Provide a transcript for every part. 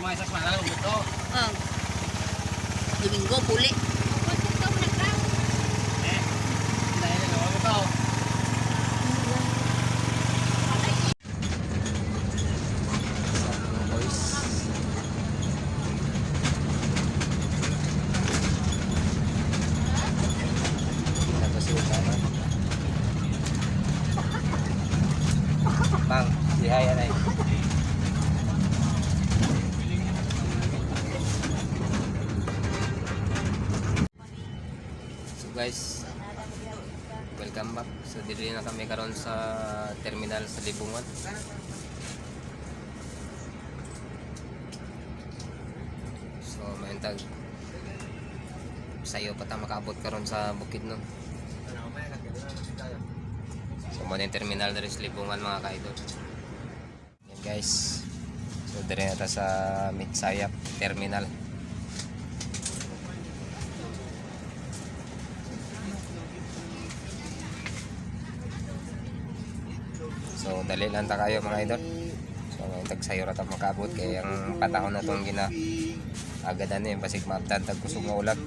mga isas malalang ito. Domingo, puli. Dahil na naman ito. Bang, dihay anay. So guys, welcome back. So dili na kami karon sa terminal sa Libungan. So maintag sayo pa ta makaabot karon sa Bukidnon. So mo yung terminal dari sa Libungan mga kaidol. Yan guys. So dire na ta sa Mitsayap terminal. So dali lang ta kayo mga idol. So tag sayo ra ta makaabot kay ang patahon na tong gina agadan ni basig maabtan tag kusog nga ulag.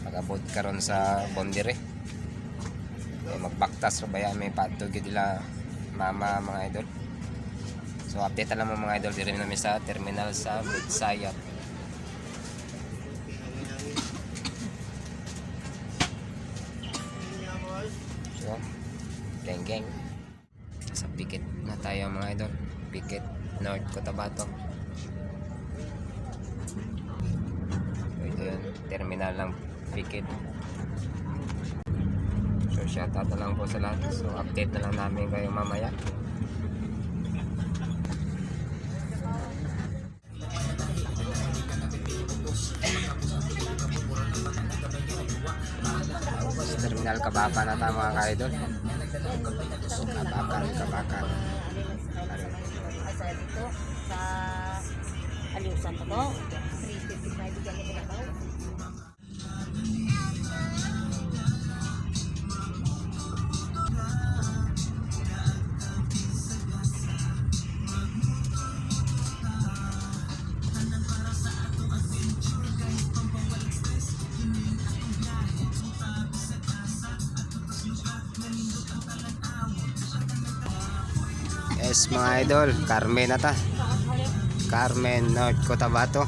Magabot karon sa Bondire. Magpaktas ra baya may padto gid ila mama mga idol. So update lang mga idol dire namin sa terminal sa Mitsayap. So geng sa Pikit na tayo mga idol. Pikit North Cotabato. So ito yun, terminal ng Pikit. So shoutout na lang po sa lahat. So update na lang namin kayo mamaya. Terminal Kabaka na tayo mga ka-idol. Kabaka. Asa dito sa Aliusan pa to. 355 dyan na daw. Yes mga idol, Carmen na ta. Carmen North Cotabato.